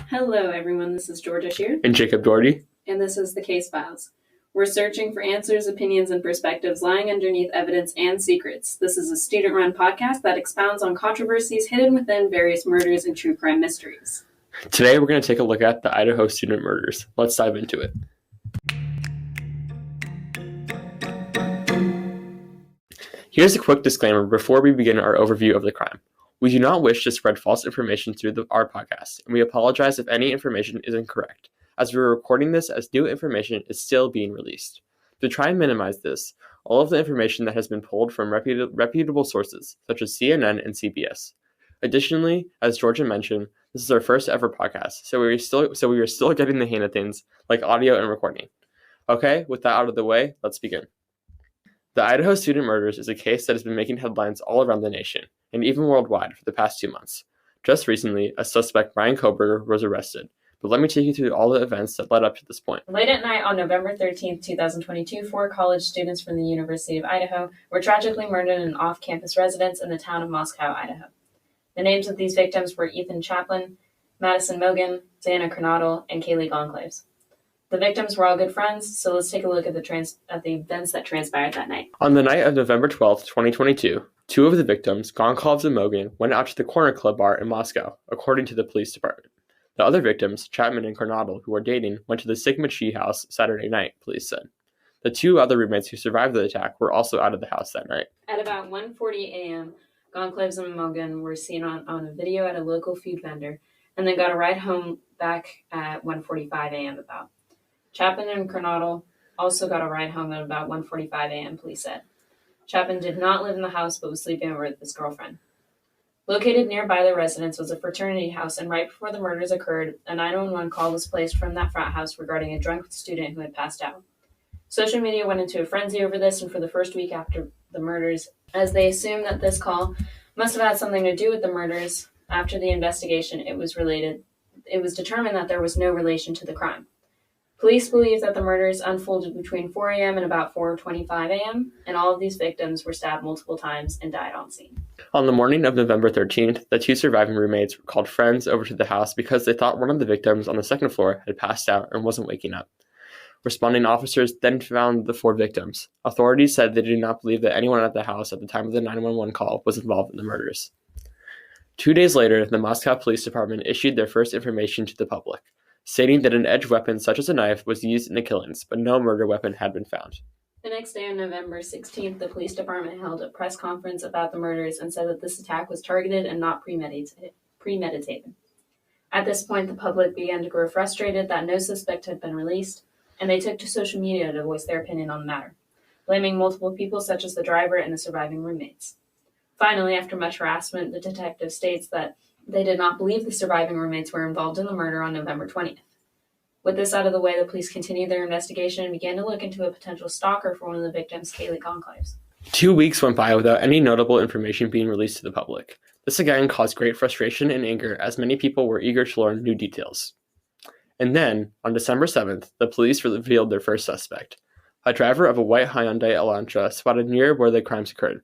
Hello, everyone. This is Georgia Shear. And Jacob Doherty. And this is the Case Files. We're searching for answers, opinions, and perspectives lying underneath evidence and secrets. This is a student-run podcast that expounds on controversies hidden within various murders and true crime mysteries. Today, we're going to take a look at the Idaho student murders. Let's dive into it. Here's a quick disclaimer before we begin our overview of the crime. We do not wish to spread false information through our podcast, and we apologize if any information is incorrect, as we're recording this as new information is still being released. To try and minimize this, all of the information that has been pulled from reputable sources, such as CNN and CBS. Additionally, as Georgia mentioned, this is our first ever podcast, so we are still getting the hang of things like audio and recording. Okay, with that out of the way, let's begin. The Idaho student murders is a case that has been making headlines all around the nation, and even worldwide for the past 2 months. Just recently, a suspect, Bryan Kohberger, was arrested. But let me take you through all the events that led up to this point. Late at night on November 13, 2022, 4 college students from the University of Idaho were tragically murdered in an off-campus residence in the town of Moscow, Idaho. The names of these victims were Ethan Chaplin, Madison Mogan, Xana Kernodle, and Kaylee Gonclaves. The victims were all good friends, so let's take a look at the events that transpired that night. On the night of November 12, 2022, 2 of the victims, Gonclaves and Mogan, went out to the Corner Club bar in Moscow, according to the police department. The other victims, Chapman and Kernodle, who were dating, went to the Sigma Chi house Saturday night, police said. The 2 other roommates who survived the attack were also out of the house that night. At about 1:40 a.m., Gonclaves and Mogan were seen on a video at a local food vendor, and then got a ride home back at 1:45 a.m. about. Chapman and Kernodle also got a ride home at about 1:45 a.m., police said. Chapman did not live in the house but was sleeping over with his girlfriend. Located nearby the residence was a fraternity house, and right before the murders occurred, a 911 call was placed from that frat house regarding a drunk student who had passed out. Social media went into a frenzy over this, and for the first week after the murders, as they assumed that this call must have had something to do with the murders. After the investigation, it was determined that there was no relation to the crime. Police believe that the murders unfolded between 4 a.m. and about 4:25 a.m., and all of these victims were stabbed multiple times and died on scene. On the morning of November 13th, the 2 surviving roommates called friends over to the house because they thought one of the victims on the second floor had passed out and wasn't waking up. Responding officers then found the 4 victims. Authorities said they did not believe that anyone at the house at the time of the 911 call was involved in the murders. 2 days later, the Moscow Police Department issued their first information to the public, stating that an edged weapon such as a knife was used in the killings, but no murder weapon had been found. The next day on November 16th, the police department held a press conference about the murders and said that this attack was targeted and not premeditated. At this point, the public began to grow frustrated that no suspect had been released, and they took to social media to voice their opinion on the matter, blaming multiple people such as the driver and the surviving roommates. Finally, after much harassment, the detective states that they did not believe the surviving roommates were involved in the murder on November 20th. With this out of the way, the police continued their investigation and began to look into a potential stalker for one of the victims, Kaylee Gonclaves. 2 weeks went by without any notable information being released to the public. This again caused great frustration and anger as many people were eager to learn new details. And then, on December 7th, the police revealed their first suspect, a driver of a white Hyundai Elantra spotted near where the crimes occurred.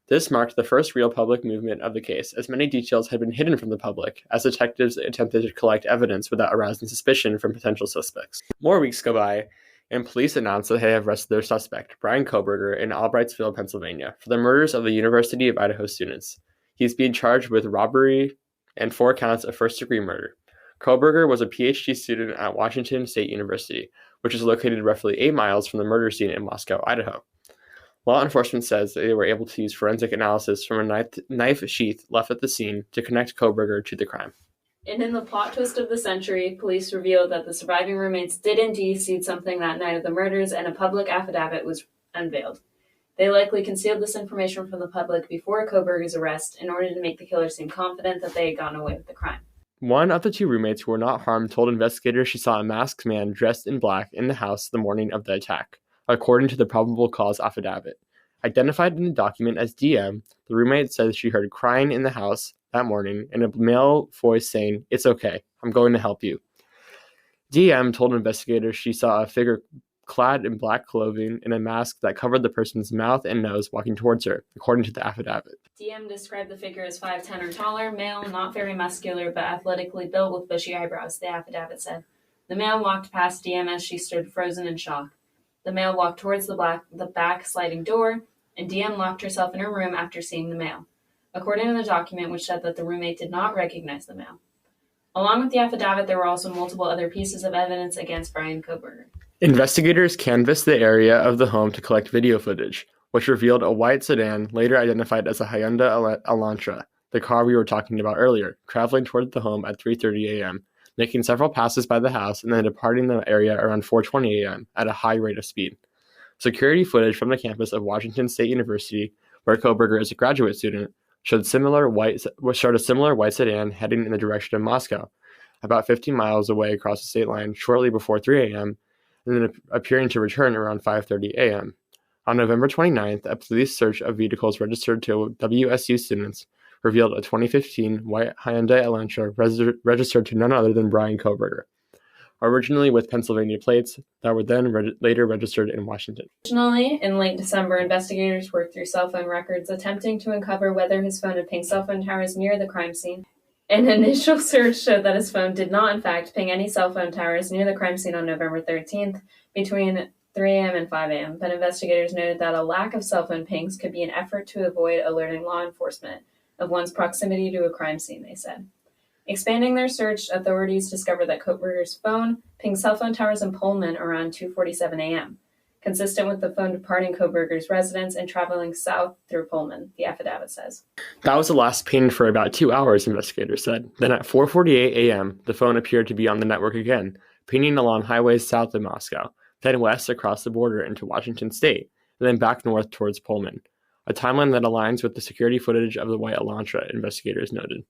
This marked the first real public movement of the case, as many details had been hidden from the public, as detectives attempted to collect evidence without arousing suspicion from potential suspects. More weeks go by, and police announced that they have arrested their suspect, Bryan Kohberger, in Albrightsville, Pennsylvania, for the murders of the University of Idaho students. He is being charged with robbery and 4 counts of first-degree murder. Kohberger was a PhD student at Washington State University, which is located roughly 8 miles from the murder scene in Moscow, Idaho. Law enforcement says that they were able to use forensic analysis from a knife sheath left at the scene to connect Kohberger to the crime. And in the plot twist of the century, police revealed that the surviving roommates did indeed see something that night of the murders, and a public affidavit was unveiled. They likely concealed this information from the public before Kohberger's arrest in order to make the killer seem confident that they had gotten away with the crime. One of the 2 roommates who were not harmed told investigators she saw a masked man dressed in black in the house the morning of the attack, according to the probable cause affidavit. Identified in the document as DM, the roommate said she heard crying in the house that morning and a male voice saying, "It's okay, I'm going to help you." DM told investigators she saw a figure clad in black clothing and a mask that covered the person's mouth and nose walking towards her, according to the affidavit. DM described the figure as 5'10" or taller, male, not very muscular, but athletically built with bushy eyebrows, the affidavit said. The male walked past DM as she stood frozen in shock. The male walked towards the back sliding door, and DM locked herself in her room after seeing the male, according to the document, which said that the roommate did not recognize the male. Along with the affidavit, there were also multiple other pieces of evidence against Brian Kohberger. Investigators canvassed the area of the home to collect video footage, which revealed a white sedan, later identified as a Hyundai Elantra, the car we were talking about earlier, traveling toward the home at 3:30 a.m., making several passes by the house and then departing the area around 4:20 a.m. at a high rate of speed. Security footage from the campus of Washington State University, where Kohberger is a graduate student, showed a similar white sedan heading in the direction of Moscow, about 50 miles away across the state line shortly before 3 a.m., and then appearing to return around 5:30 a.m. On November 29th, a police search of vehicles registered to WSU students revealed a 2015 white Hyundai Elantra registered to none other than Brian Kohberger, originally with Pennsylvania plates that were then later registered in Washington. Additionally, in late December, investigators worked through cell phone records attempting to uncover whether his phone had pinged cell phone towers near the crime scene. An initial search showed that his phone did not, in fact, ping any cell phone towers near the crime scene on November 13th between 3 a.m. and 5 a.m., but investigators noted that a lack of cell phone pings could be an effort to avoid alerting law enforcement of one's proximity to a crime scene, they said. Expanding their search, authorities discovered that Kohberger's phone pinged cell phone towers in Pullman around 2:47 a.m., consistent with the phone departing Kohberger's residence and traveling south through Pullman, the affidavit says. That was the last ping for about 2 hours, investigators said. Then at 4:48 a.m., the phone appeared to be on the network again, pinging along highways south of Moscow, then west across the border into Washington State, and then back north towards Pullman, a timeline that aligns with the security footage of the white Elantra, investigators noted.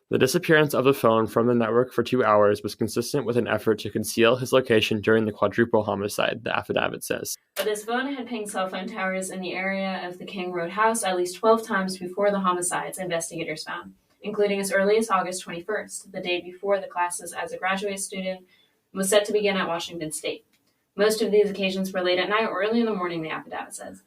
The disappearance of the phone from the network for 2 hours was consistent with an effort to conceal his location during the quadruple homicide, the affidavit says. But his phone had pinged cell phone towers in the area of the King Road house at least 12 times before the homicides, investigators found, including as early as August 21st, the day before the classes as a graduate student was set to begin at Washington State. Most of these occasions were late at night or early in the morning, the affidavit says.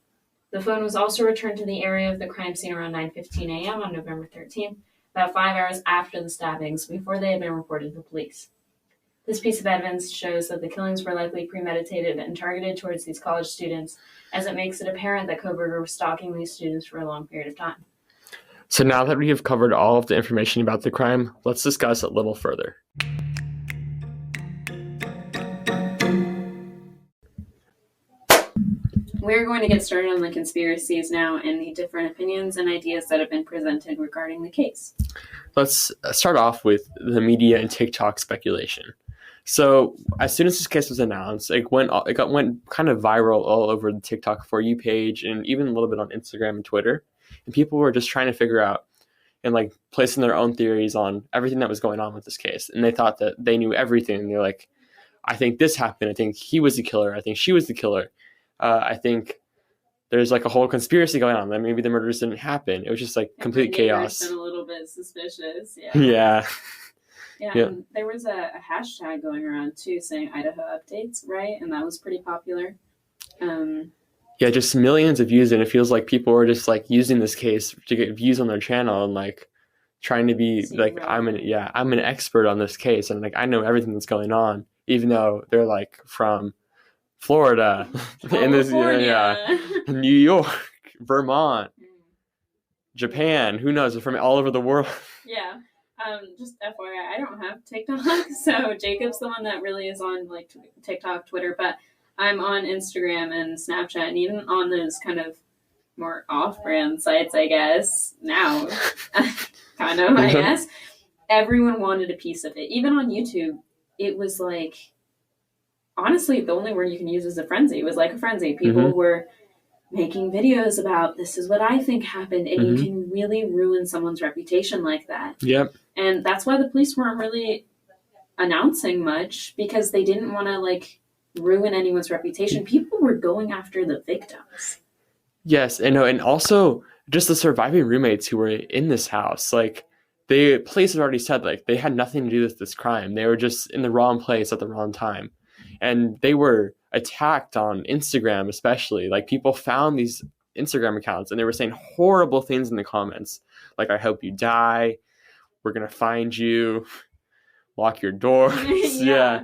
The phone was also returned to the area of the crime scene around 9:15 a.m. on November 13th, about 5 hours after the stabbings, before they had been reported to police. This piece of evidence shows that the killings were likely premeditated and targeted towards these college students, as it makes it apparent that Kohberger was stalking these students for a long period of time. So now that we have covered all of the information about the crime, let's discuss it a little further. We're going to get started on the conspiracies now and the different opinions and ideas that have been presented regarding the case. Let's start off with the media and TikTok speculation. So as soon as this case was announced, it went kind of viral all over the TikTok For You page and even a little bit on Instagram and Twitter. And people were just trying to figure out and like placing their own theories on everything that was going on with this case. And they thought that they knew everything. They're like, I think this happened. I think he was the killer. I think she was the killer. I think there's like a whole conspiracy going on that maybe the murders didn't happen. It was just like complete chaos. Been a little bit suspicious. Yeah. And there was a hashtag going around too saying Idaho updates, right? And that was pretty popular. Yeah, just millions of views, and it feels like people were just like using this case to get views on their channel and like trying to be like, I'm an expert on this case and like I know everything that's going on, even though they're like from Florida, in this New York, Vermont, Japan, who knows, from all over the world. Yeah. Just FYI, I don't have TikTok, so Jacob's the one that really is on like TikTok, Twitter, but I'm on Instagram and Snapchat, and even on those kind of more off-brand sites, I guess, now, kind of, I guess, everyone wanted a piece of it. Even on YouTube, it was like, honestly, the only word you can use is a frenzy. It was like a frenzy. People were making videos about this is what I think happened, and you can really ruin someone's reputation like that. Yep. And that's why the police weren't really announcing much, because they didn't want to like ruin anyone's reputation. People were going after the victims. Yes, and also just the surviving roommates who were in this house. Like the police had already said like they had nothing to do with this crime. They were just in the wrong place at the wrong time. And they were attacked on Instagram, especially. Like, people found these Instagram accounts and they were saying horrible things in the comments. Like, I hope you die. We're going to find you. Lock your doors. Yeah.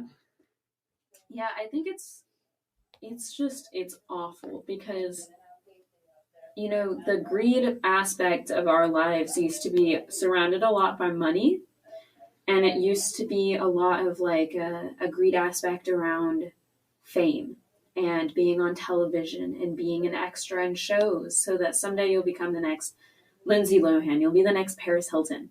Yeah, I think it's awful because, you know, the greed aspect of our lives used to be surrounded a lot by money. And it used to be a lot of like a greed aspect around fame and being on television and being an extra in shows so that someday you'll become the next Lindsay Lohan, you'll be the next Paris Hilton.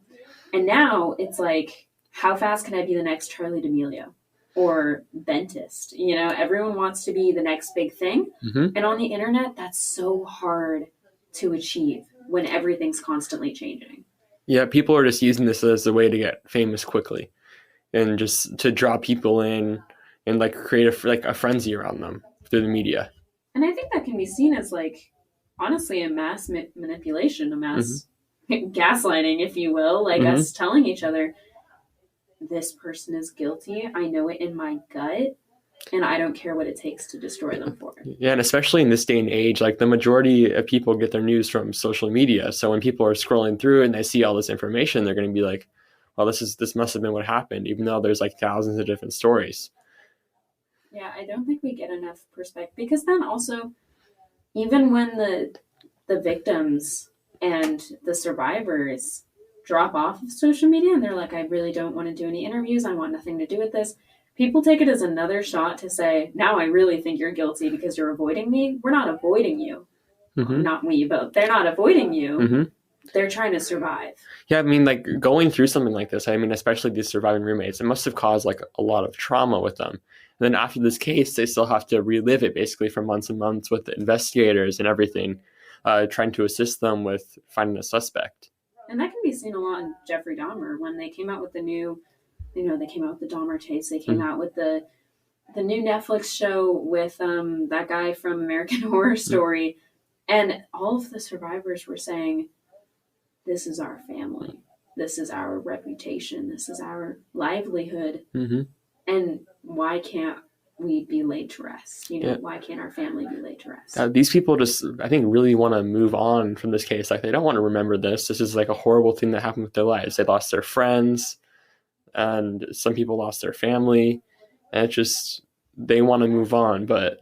And now it's like, how fast can I be the next Charlie D'Amelio or Dentist? You know, everyone wants to be the next big thing. Mm-hmm. And on the internet, that's so hard to achieve when everything's constantly changing. Yeah, people are just using this as a way to get famous quickly and just to draw people in and like create a frenzy around them through the media. And I think that can be seen as like, honestly, a mass manipulation, a mass gaslighting, if you will, like us telling each other, this person is guilty. I know it in my gut. And I don't care what it takes to destroy them for it. Yeah, and especially in this day and age, like the majority of people get their news from social media. So when people are scrolling through and they see all this information, they're going to be like, well, this must have been what happened, even though there's like thousands of different stories. Yeah, I don't think we get enough perspective because then also, even when the victims and the survivors drop off of social media and they're like, I really don't want to do any interviews. I want nothing to do with this. People take it as another shot to say, now I really think you're guilty because you're avoiding me. We're not avoiding you. Not we, but they're not avoiding you. They're trying to survive. Yeah, I mean, like going through something like this, I mean, especially these surviving roommates, it must have caused like a lot of trauma with them. And then after this case, they still have to relive it basically for months and months with the investigators and everything, trying to assist them with finding a suspect. And that can be seen a lot in Jeffrey Dahmer when they came out with the new, they came out with the Dahmer tapes. They came out with the new Netflix show with that guy from American Horror Story. And all of the survivors were saying, this is our family. This is our reputation. This is our livelihood. And why can't we be laid to rest? Why can't our family be laid to rest? These people just, I think, really want to move on from this case. Like, they don't want to remember this. This is like a horrible thing that happened with their lives. They lost their friends. And some people lost their family, and it's just, they want to move on, but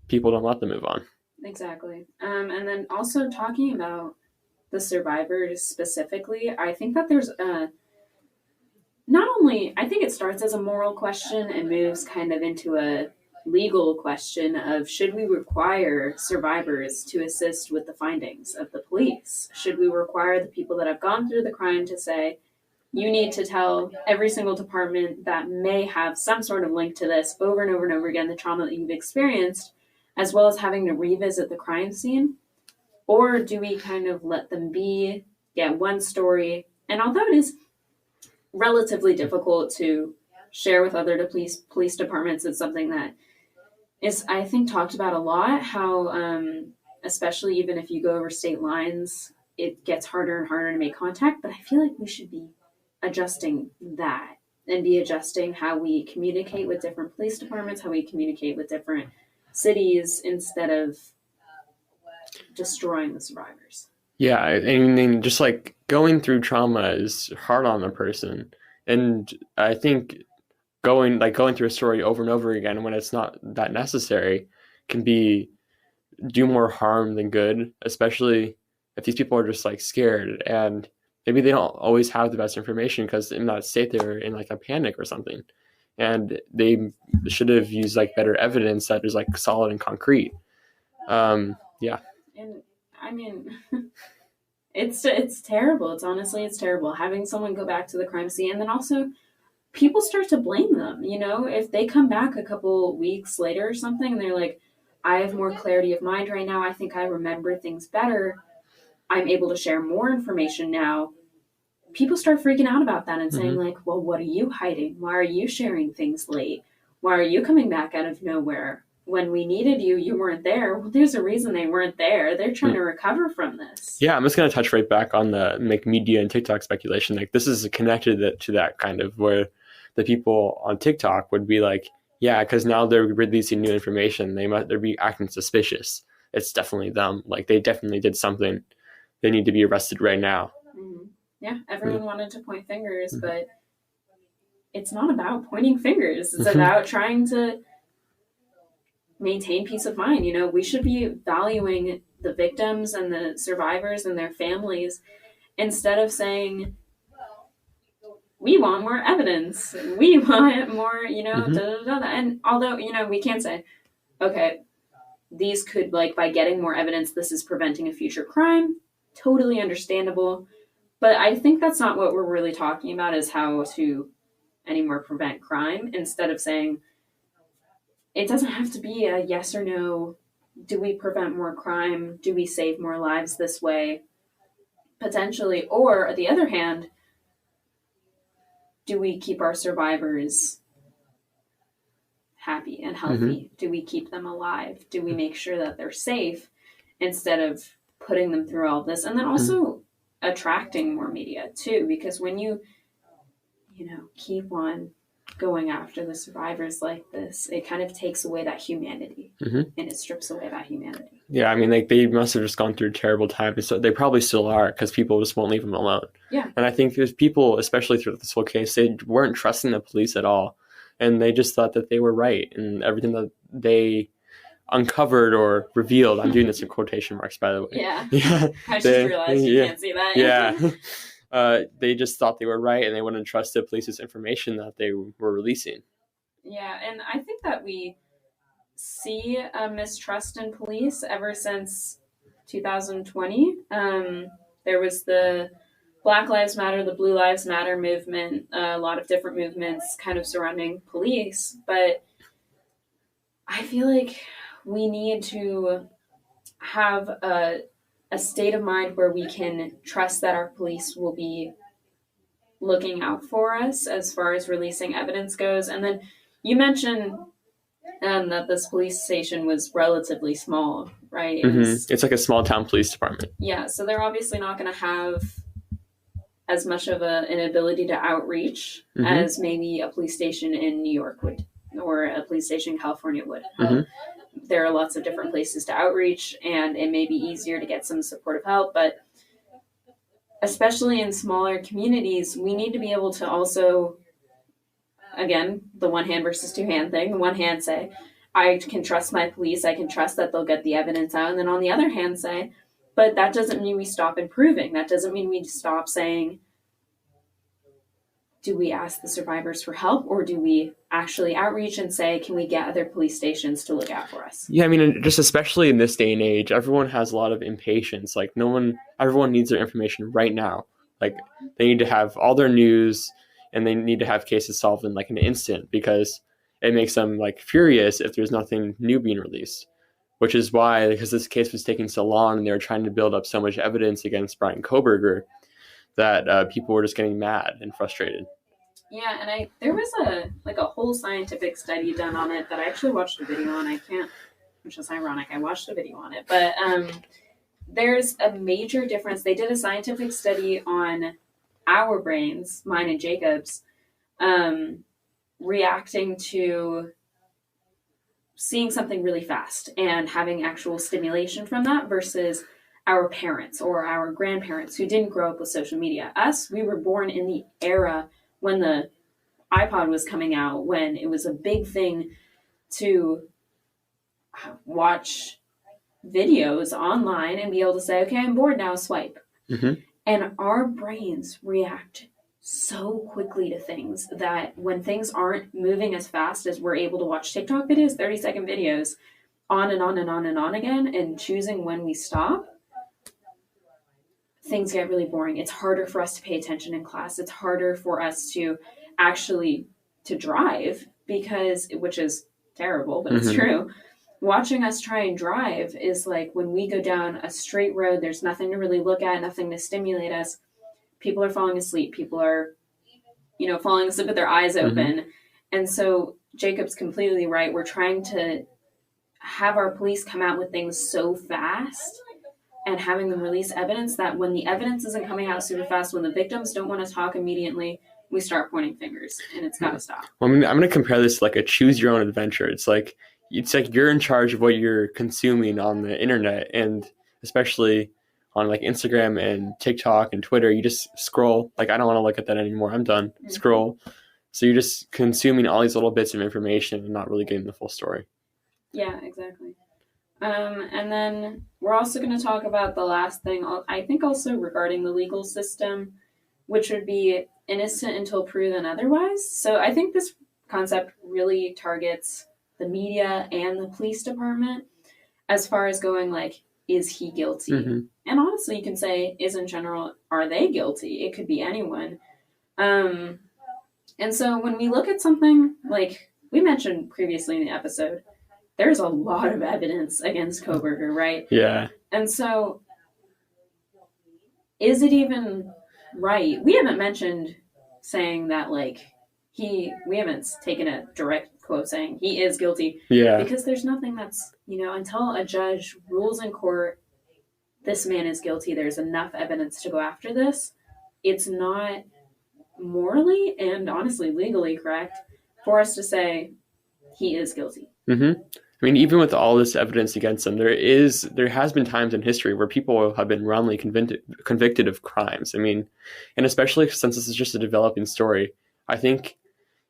people don't let them move on. Exactly. And then also talking about the survivors specifically, I think that there's not only, I think it starts as a moral question and moves kind of into a legal question of, should we require survivors to assist with the findings of the police? Should we require the people that have gone through the crime to say, you need to tell every single department that may have some sort of link to this over and over and over again, the trauma that you've experienced, as well as having to revisit the crime scene? Or do we kind of let them be, get one story? And although it is relatively difficult to share with other police departments, it's something that is, I think, talked about a lot, how especially even if you go over state lines, it gets harder and harder to make contact. But I feel like we should be adjusting that and be adjusting how we communicate with different police departments, how we communicate with different cities, instead of destroying the survivors. Yeah, I mean, just like going through trauma is hard on a person. And I think going through a story over and over again when it's not that necessary can do more harm than good, especially if these people are just like scared and maybe they don't always have the best information because in that state they're in like a panic or something, and they should have used like better evidence that is like solid and concrete. Yeah. And I mean, it's terrible. It's terrible having someone go back to the crime scene, and then also people start to blame them. If they come back a couple weeks later or something, and they're like, I have more clarity of mind right now. I think I remember things better. I'm able to share more information now. People start freaking out about that and saying like, well, what are you hiding? Why are you sharing things late? Why are you coming back out of nowhere? When we needed you, you weren't there. Well, there's a reason they weren't there. They're trying to recover from this. Yeah, I'm just going to touch right back on the media and TikTok speculation. Like, this is connected to that kind of where the people on TikTok would be like, Yeah, because now they're releasing new information. They're be acting suspicious. It's definitely them. Like they definitely did something. They need to be arrested right now. Mm-hmm. Yeah, everyone wanted to point fingers, but it's not about pointing fingers. It's about trying to maintain peace of mind. We should be valuing the victims and the survivors and their families instead of saying, we want more evidence. We want more, da, da, da, da. And although, we can't say, okay, these could, by getting more evidence, this is preventing a future crime. Totally understandable. But I think that's not what we're really talking about, is how to anymore prevent crime, instead of saying, it doesn't have to be a yes or no. Do we prevent more crime? Do we save more lives this way? Potentially. Or, on the other hand, do we keep our survivors happy and healthy? Do we keep them alive? Do we make sure that they're safe instead of putting them through all this? And then also attracting more media too, because when you keep on going after the survivors like this, it kind of takes away that humanity, and it strips away that humanity. Yeah, I mean, they must have just gone through a terrible time, so they probably still are, because people just won't leave them alone. Yeah. And I think there's people, especially through this whole case, they weren't trusting the police at all, and they just thought that they were right, and everything that they uncovered or revealed. I'm doing this in quotation marks, by the way. Yeah. I just realized you can't see that. Yeah. They just thought they were right, and they wouldn't trust the police's information that they were releasing. Yeah, and I think that we see a mistrust in police ever since 2020. There was the Black Lives Matter, the Blue Lives Matter movement, a lot of different movements kind of surrounding police. But I feel like we need to have a state of mind where we can trust that our police will be looking out for us as far as releasing evidence goes. And then you mentioned that this police station was relatively small, right? It's like a small town police department. Yeah, so they're obviously not going to have as much of an ability to outreach as maybe a police station in New York would, or a police station in California would. There are lots of different places to outreach, and it may be easier to get some supportive help, but especially in smaller communities, we need to be able to also, again, the one hand versus two hand thing. The one hand say, I can trust my police, I can trust that they'll get the evidence out. And then on the other hand say, but that doesn't mean we stop improving. That doesn't mean we stop saying, do we ask the survivors for help, or do we actually outreach and say, can we get other police stations to look out for us? Yeah, I mean, just especially in this day and age, everyone has a lot of impatience. Like everyone needs their information right now. Like they need to have all their news, and they need to have cases solved in like an instant, because it makes them like furious if there's nothing new being released, which is why, because this case was taking so long and they were trying to build up so much evidence against Brian Koberger, that people were just getting mad and frustrated. Yeah, and there was a whole scientific study done on it that I actually watched a video on. Which is ironic, I watched a video on it, but there's a major difference. They did a scientific study on our brains, mine and Jacob's, reacting to seeing something really fast and having actual stimulation from that versus our parents or our grandparents who didn't grow up with social media. Us, we were born in the era when the iPod was coming out, when it was a big thing to watch videos online and be able to say, okay, I'm bored now, swipe. And our brains react so quickly to things that when things aren't moving as fast as we're able to watch TikTok videos, 30-second videos, on and on and on and on again, and choosing when we stop, things get really boring. It's harder for us to pay attention in class. It's harder for us to actually to drive, which is terrible, but it's true. Watching us try and drive is like when we go down a straight road, there's nothing to really look at, nothing to stimulate us. People are falling asleep. People are, falling asleep with their eyes open. And so Jacob's completely right. We're trying to have our police come out with things so fast and having them release evidence that when the evidence isn't coming out super fast, when the victims don't want to talk immediately, we start pointing fingers, and it's got to stop. Well, I'm going to compare this to like a choose your own adventure. It's like you're in charge of what you're consuming on the internet, and especially on like Instagram and TikTok and Twitter, you just scroll. Like, I don't want to look at that anymore. I'm done. Mm-hmm. Scroll. So you're just consuming all these little bits of information and not really getting the full story. Yeah, exactly. And then we're also going to talk about the last thing, I think also regarding the legal system, which would be innocent until proven otherwise. So I think this concept really targets the media and the police department as far as going like, is he guilty? Mm-hmm. And honestly, you can say, is in general, are they guilty? It could be anyone. And so when we look at something like we mentioned previously in the episode, there's a lot of evidence against Kohberger, right? Yeah. And so is it even right? We haven't mentioned saying that like we haven't taken a direct quote saying he is guilty. Yeah. Because there's nothing that's, until a judge rules in court, this man is guilty, there's enough evidence to go after this. It's not morally and honestly legally correct for us to say he is guilty. Mm-hmm. I mean, even with all this evidence against him, there has been times in history where people have been wrongly convicted of crimes. I mean, and especially since this is just a developing story, I think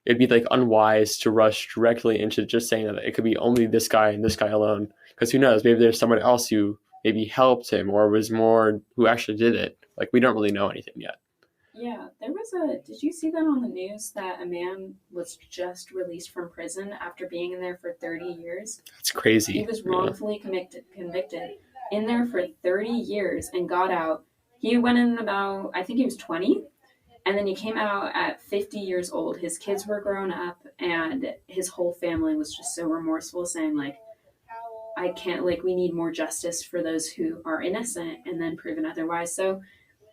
it'd be like unwise to rush directly into just saying that it could be only this guy and this guy alone. Because who knows, maybe there's someone else who maybe helped him or was more who actually did it. Like, we don't really know anything yet. Yeah, did you see that on the news that a man was just released from prison after being in there for 30 years? That's crazy. He was wrongfully convicted in there for 30 years and got out. He went in about, I think he was 20, and then he came out at 50 years old. His kids were grown up, and his whole family was just so remorseful, saying like, I can't, like, we need more justice for those who are innocent and then proven otherwise. So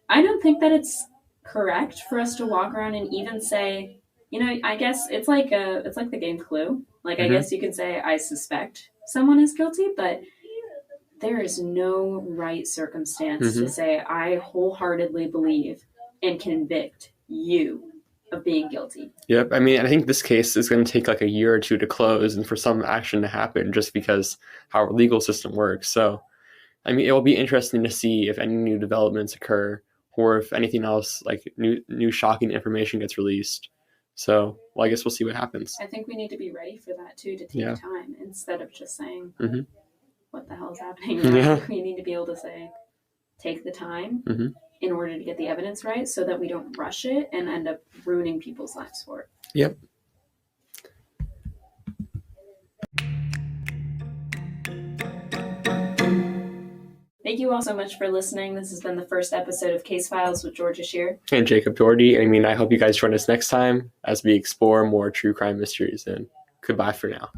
I don't think that it's correct for us to walk around and even say, I guess it's like the game Clue. Like, mm-hmm. I guess you could say I suspect someone is guilty, but there is no right circumstance mm-hmm. to say I wholeheartedly believe and convict you of being guilty. Yep. I mean, I think this case is going to take like a year or two to close and for some action to happen just because how our legal system works. So, I mean, it will be interesting to see if any new developments occur or if anything else, like new shocking information gets released. So, well, I guess we'll see what happens. I think we need to be ready for that, too, to take time instead of just saying, mm-hmm. what the hell is happening? Yeah. We need to be able to say, take the time mm-hmm. in order to get the evidence right so that we don't rush it and end up ruining people's lives for it. Yep. Thank you all so much for listening. This has been the first episode of Case Files with Georgia Shear. And Jacob Doherty. I mean, I hope you guys join us next time as we explore more true crime mysteries. And goodbye for now.